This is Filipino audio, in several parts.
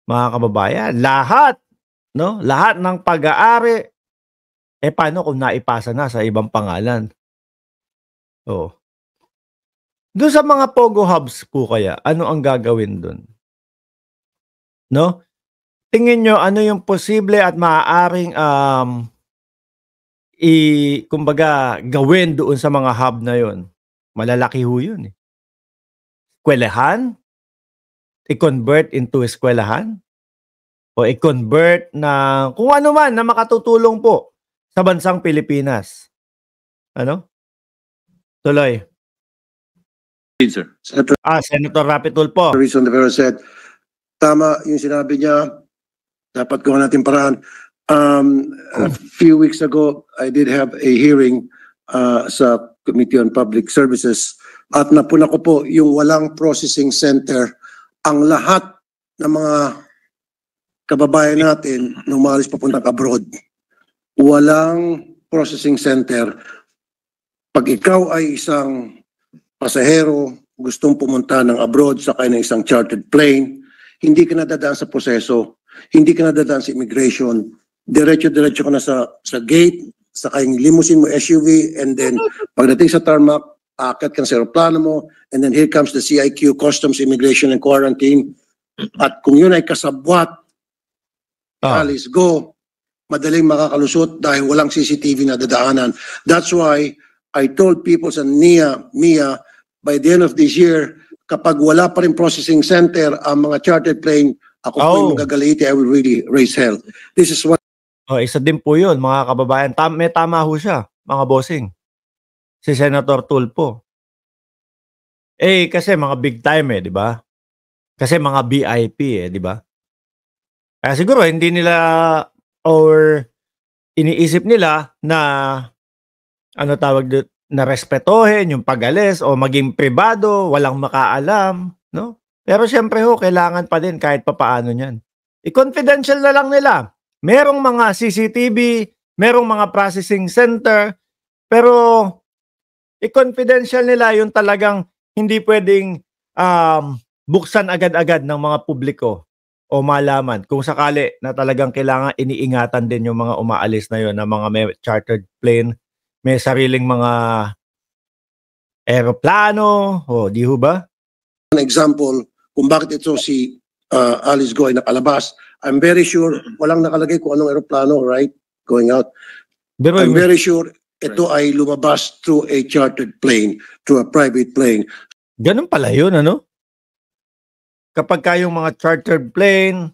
mga kababayan. Lahat, no? Lahat ng pag-aari, paano kung naipasa na sa ibang pangalan? Oh. Doon sa mga Pogo Hubs po kaya, ano ang gagawin doon? No? Tingin nyo, ano yung posible at maaaring kumbaga, gawin doon sa mga hub na yon? Malalaki ho yun eh. Eskwelahan? I-convert into eskwelahan? O i-convert na kung ano man na makatutulong po sa bansang Pilipinas. Ano? Tuloy. Sir. Senator Rapi Tulfo. Reason the said, tama yung sinabi niya, dapat gawa natin paraan. A few weeks ago, I did have a hearing sa Committee on Public Services at napuna ko po yung walang processing center. Ang lahat ng mga kababayan natin nung umalis papuntang abroad, walang processing center. Pag ikaw ay isang pasahero, gustong pumunta ng abroad, sakay ng isang chartered plane, hindi ka nadadaan sa proseso, hindi ka nadadaan sa immigration, diretso-diretso ka na sa gate, sakay ng limousine mo, SUV, and then pagdating sa tarmac, aakyat ka na sa aeroplano mo, and then here comes the CIQ, Customs, Immigration, and Quarantine. At kung yun ay kasabwat, Alice, go, madaling makakalusot dahil walang CCTV na dadaanan. That's why I told people sa Mia, by the end of this year, kapag wala pa rin processing center ang mga chartered plane, ako po yung magagaliti, I will really raise hell. This is what... Isa din po yun, mga kababayan. May tama ho siya, mga bossing. Si Senator Tulfo. Kasi mga big time di ba? Kasi mga VIP di ba? Kaya siguro hindi nila or iniisip nila na ano tawag doon, na respetohin yung pag-alis o maging pribado, walang makaalam, no? Pero syempre ho, kailangan pa din kahit papaano niyan. I-confidential na lang nila. Merong mga CCTV, merong mga processing center, pero i-confidential nila yung talagang hindi pwedeng buksan agad-agad ng mga publiko o malaman. Kung sakali na talagang kailangan iniingatan din yung mga umaalis na yun, na mga may chartered plane, may sariling mga aeroplano, di ho ba? An example, kung bakit ito si Alice Go ay nakalabas, I'm very sure walang nakalagay kung anong aeroplano, right? Going out. Pero I'm very sure ito ay lumabas through a chartered plane, through a private plane. Ganun pala yun, ano? Kapag kayong mga chartered plane,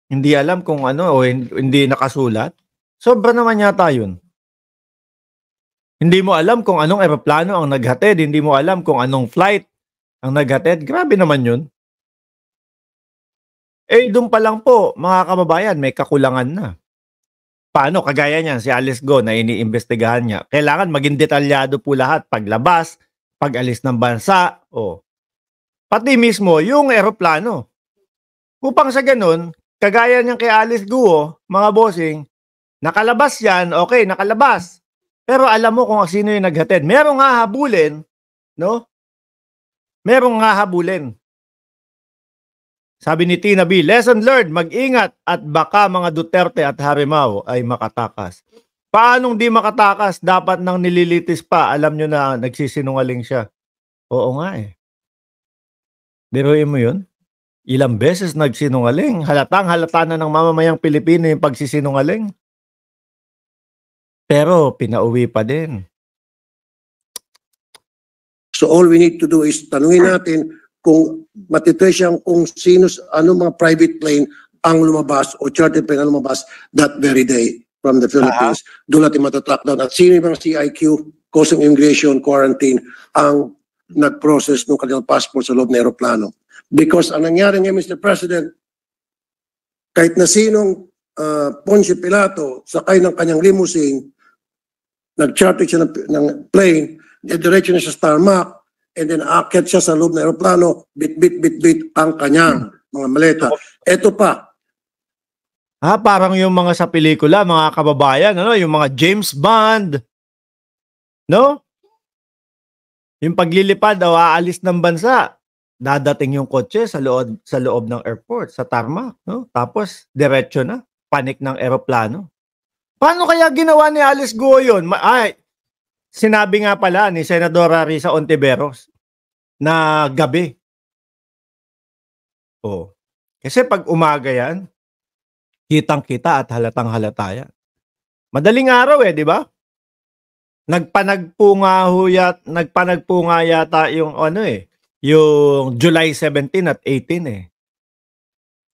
hindi alam kung ano o hindi nakasulat, sobra naman yata yun. Hindi mo alam kung anong eroplano ang naghatid, hindi mo alam kung anong flight ang naghatid. Grabe naman yun. Doon pa lang po, mga kababayan, may kakulangan na. Paano? Kagaya niyan, si Alice Go na iniimbestigahan niya. Kailangan maging detalyado po lahat. Paglabas, pag-alis ng bansa, pati mismo yung eroplano. Upang sa ganun, kagaya niyan kay Alice Go, mga bossing, nakalabas yan, okay, nakalabas. Pero alam mo kung sino yung naghatid. Merong hahabulin, no? Merong hahabulin. Sabi ni Tina B, lesson learned, mag-ingat at baka mga Duterte at Harimau ay makatakas. Paanong di makatakas? Dapat nang nililitis pa, alam nyo na nagsisinungaling siya. Oo nga Biruin mo yun? Ilang beses nagsinungaling. Halatang halata na ng mamamayang Pilipino yung pagsisinungaling. Pero pinauwi pa din. So all we need to do is tanungin natin kung matitrace siyang kung sino, ano mga private plane ang lumabas o chartered plane ang lumabas that very day from the Philippines. Doon natin matatrack down. At sino yung mga CIQ, Customs, Immigration, Quarantine, ang nag-process ng kanilang passport sa loob ng aeroplano. Because ang nangyari niya, Mr. President, kahit na sinong Ponce Pilato sakay ng kanyang limousine, nag-charter siya ng plane, diretso na siya sa tarmac, and then aakyat siya sa loob ng aeroplano, bit ang kanyang mga maleta. Ito pa. Parang yung mga sa pelikula, mga kababayan, yung mga James Bond, no? Yung paglilipad o aalis ng bansa, dadating yung kotse sa loob ng airport, sa tarmac, no? Tapos diretso na, panik ng eroplano. Paano kaya ginawa ni Alice Guo yun? Sinabi nga pala ni Senadora Risa Ontiveros na gabi. Oh. Kasi pag umaga yan, kitang-kita at halatang-halata yan. Madaling araw di ba? Nagpanagpo nga yata yung yung July 17 at 18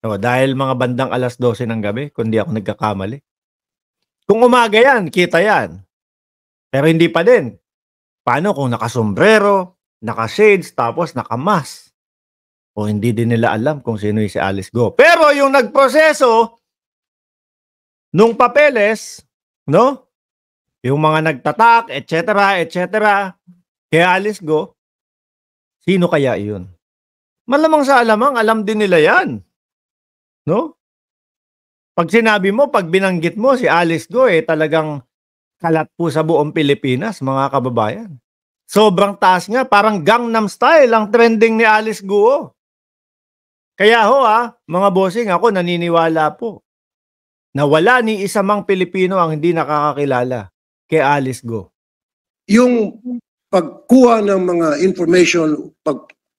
So, dahil mga bandang alas 12 ng gabi, kung di ako nagkakamali. Kung umaga yan, kita yan. Pero hindi pa din. Paano kung nakasombrero, naka-shades, tapos naka-mask? O hindi din nila alam kung sino yung si Alice Guo. Pero yung nagproseso nung papeles, no? Yung mga nagtatak, etc., kay Alice Guo, sino kaya iyon? Malamang sa alam din nila yan. No? Pag sinabi mo, pag binanggit mo si Alice Guo, talagang kalat po sa buong Pilipinas, mga kababayan. Sobrang taas nga, parang Gangnam Style ang trending ni Alice Guo. Kaya mga bossing, ako naniniwala po na wala ni isa mang Pilipino ang hindi nakakakilala kay Alice Guo. Yung pagkuha ng mga information,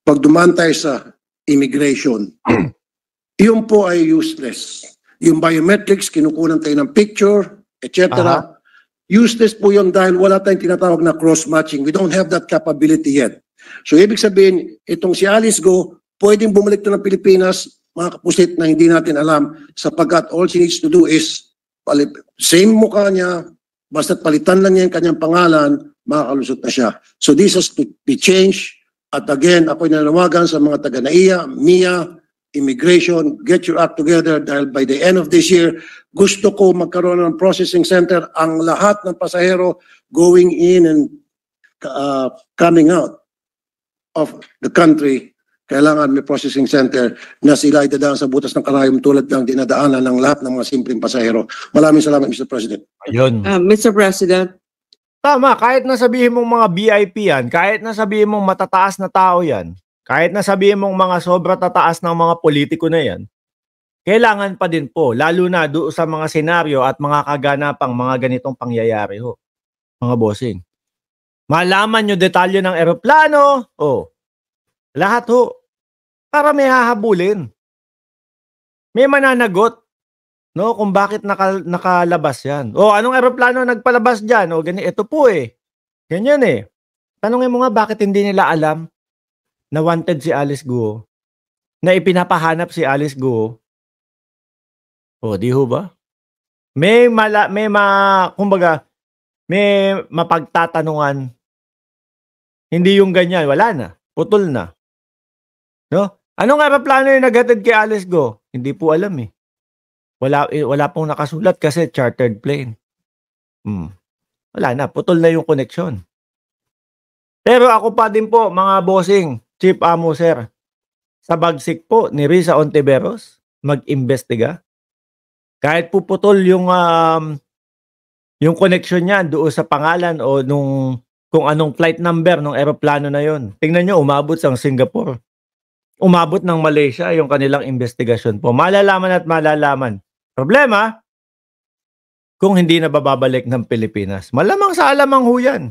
pagdumantay sa immigration, yun po ay useless. Yung biometrics, kinukunan tayo ng picture, etc. Useless po yun dahil wala tayong tinatawag na cross-matching. We don't have that capability yet. So ibig sabihin, itong si Alice Guo, pwedeng bumalik to ng Pilipinas, mga kapusit na hindi natin alam, sapagkat all she needs to do is same mukha niya, basta't palitan lang niya yung kanyang pangalan, makakalusot na siya. So this has to be changed. At again, ako'y nanawagan sa mga taga-NAIA, MIA, Immigration, get your act together dahil by the end of this year, gusto ko magkaroon ng processing center ang lahat ng pasahero going in and coming out of the country. Kailangan may processing center na sila idadaan sa butas ng karayom tulad ng dinadaanan ng lahat ng mga simpleng pasahero. Maraming salamat, Mr. President. Ayun. Mr. President. Tama, kahit na sabihin mong mga VIP yan, kahit na sabihin mong matataas na tao yan, kahit na sabihin mong mga sobra tataas ng mga politiko na yan, kailangan pa din po, lalo na doon sa mga senaryo at mga kaganapang mga ganitong pangyayari mga bossing. Malaman nyo detalye ng eroplano, lahat para may hahabulin. May mananagot, no, kung bakit nakalabas yan. Anong eroplano nagpalabas dyan? Ito po ganyan Tanungin mo nga bakit hindi nila alam na wanted si Alice Guo, na ipinapahanap si Alice Guo. Di ho ba? Kumbaga, may mapagtatanungan. Hindi yung ganyan, wala na, putol na. No? Anong aeroplano yung naghatid kay Alice Guo? Hindi po alam Wala pong nakasulat kasi chartered plane. Wala na, putol na yung connection. Pero ako pa din po, mga bossing, Chief Amo Sir, sa bagsik po ni Risa Ontiveros, mag-imbestiga. Kahit po putol yung connection niya doon sa pangalan o kung anong flight number ng eroplano na yon. Tingnan nyo, umabot sa Singapore. Umabot ng Malaysia yung kanilang investigasyon po. Malalaman at malalaman. Problema, kung hindi na bababalik ng Pilipinas. Malamang sa alamang huyan.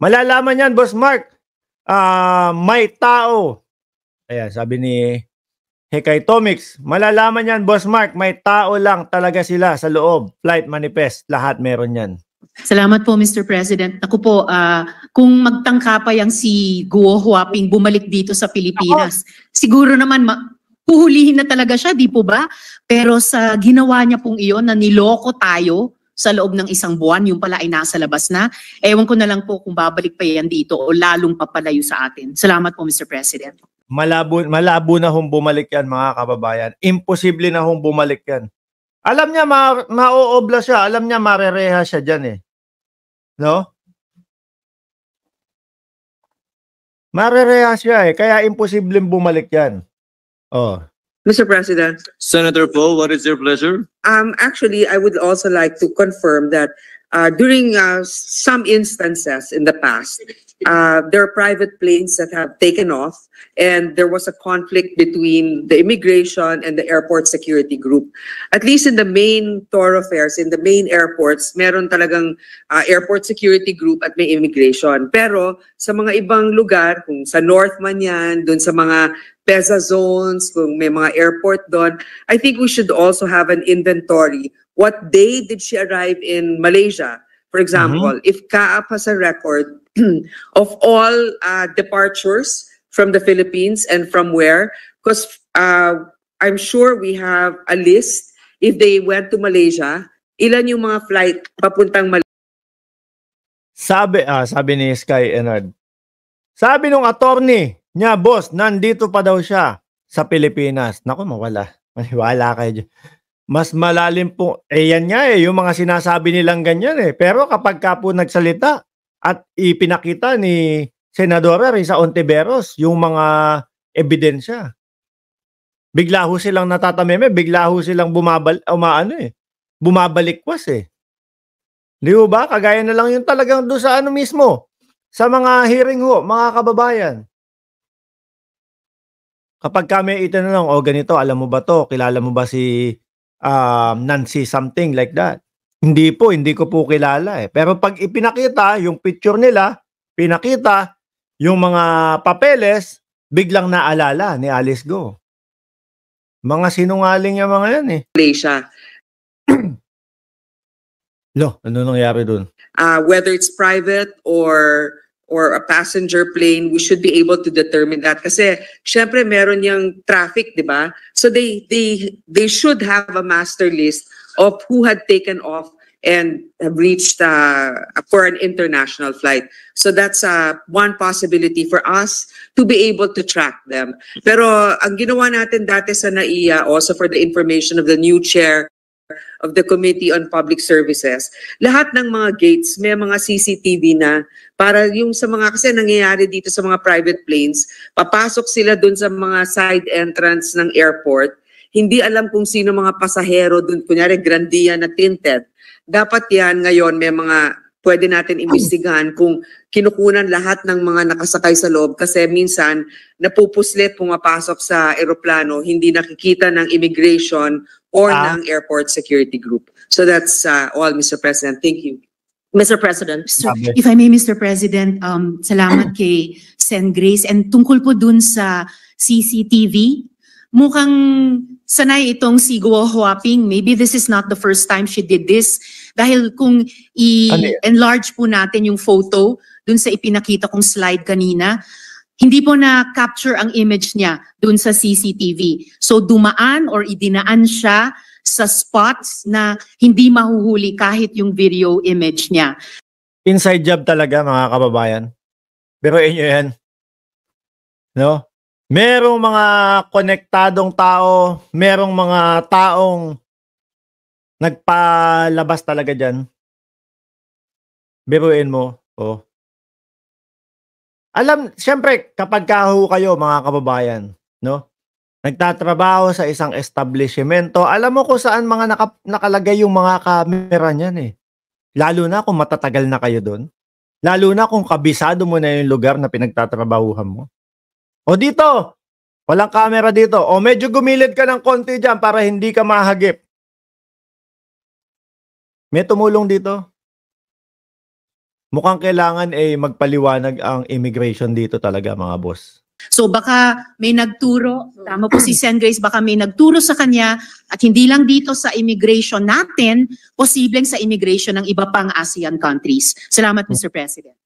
Malalaman yan, Boss Mark. May tao. Ayan, sabi ni Hekay Tomix, malalaman yan, Boss Mark, may tao lang talaga sila sa loob. Flight manifest, lahat meron yan. Salamat po, Mr. President. Ako po, kung magtangka pa yang si Guo Huaping bumalik dito sa Pilipinas, siguro naman puhulihin na talaga siya, di po ba? Pero sa ginawa niya pong iyon na niloko tayo sa loob ng isang buwan, yung pala ay nasa labas na. Ewan ko na lang po kung babalik pa yan dito o lalong papalayo sa atin. Salamat po, Mr. President. Malabo na bumalik yan, mga kababayan. Imposible na bumalik yan. Alam niya ma-oobla siya, alam niya marereha siya dyan No? Marereha siya kaya imposibleng bumalik yan. Mr. President. Senator Poe, what is your pleasure? Actually, I would also like to confirm that during some instances in the past, there are private planes that have taken off, and there was a conflict between the immigration and the airport security group. At least in the main thoroughfares, in the main airports, meron talagang airport security group at may immigration. Pero sa mga ibang lugar, kung sa north man yan, dun sa mga PEZA zones, kung may mga airport doon, I think we should also have an inventory. What day did she arrive in Malaysia? For example, if CAAP has a record of all departures from the Philippines and from where, because I'm sure we have a list. If they went to Malaysia, ilan yung mga flight papuntang Malaysia? Sabi ni Sky Enard. Sabi nung attorney niya, boss, nandito pa daw siya sa Pilipinas. Naku, mawala. Maniwala kayo dyan. Mas malalim po, yan nga yung mga sinasabi nilang ganyan Pero kapag ka po nagsalita at ipinakita ni Senadora Risa Ontiveros yung mga ebidensya, bigla ho silang natatameme, bigla ho silang bumabalikwas Di ba? Kagaya na lang yung talagang doon sa mismo, sa mga hearing ho, mga kababayan. Kapag kami itanong, ganito, alam mo ba to? Kilala mo ba si Nancy something like that? Hindi ko po kilala Pero pag ipinakita yung picture nila, pinakita yung mga papeles, biglang naalala ni Alice Go. Mga sinungaling yung mga yan Malaysia. Ano nangyari dun? Whether it's private or a passenger plane, we should be able to determine that. Kasi, syempre, meron yung traffic, di ba? So, they should have a master list of who had taken off and have reached for an international flight. So, that's one possibility for us to be able to track them. Pero, ang ginawa natin dati sa NAIA, also for the information of the new chair of the Committee on Public Services, lahat ng mga gates may mga CCTV na para yung sa mga, kasi nangyayari dito sa mga private planes, papasok sila dun sa mga side entrance ng airport, hindi alam kung sino mga pasahero dun, kunyari grandia na tinted. Dapat yan ngayon may mga pwede natin imbestigahan kung kinukunan lahat ng mga nakasakay sa loob kasi minsan napupuslit pumapasok sa eroplano, hindi nakikita ng immigration or ng airport security group. So that's all, Mr. President. Thank you. Mr. President, if I may, Mr. President, salamat kay Sen. Grace. And tungkol po dun sa CCTV, mukhang sanay itong si Guo Huaping. Maybe this is not the first time she did this. Dahil kung i-enlarge po natin yung photo dun sa ipinakita kong slide kanina, hindi po na-capture ang image niya dun sa CCTV. So dumaan or idinaan siya sa spots na hindi mahuhuli kahit yung video image niya. Inside job talaga mga kababayan. Pero inyo yan. No? Merong mga konektadong tao, merong mga taong nagpalabas talaga dyan. Biruin mo. Alam, syempre, kapag kaho kayo mga kababayan, no? Nagtatrabaho sa isang establishmento, alam mo kung saan mga nakalagay yung mga camera niyan Lalo na kung matatagal na kayo doon. Lalo na kung kabisado mo na yung lugar na pinagtatrabahuhan mo. O dito, walang camera dito. O medyo gumilid ka ng konti dyan para hindi ka mahagip. May tumulong dito. Mukhang kailangan magpaliwanag ang immigration dito talaga mga boss. So baka may nagturo, tama po si Sen. Grace, baka may nagturo sa kanya at hindi lang dito sa immigration natin, posibleng sa immigration ng iba pang ASEAN countries. Salamat, Mr. President.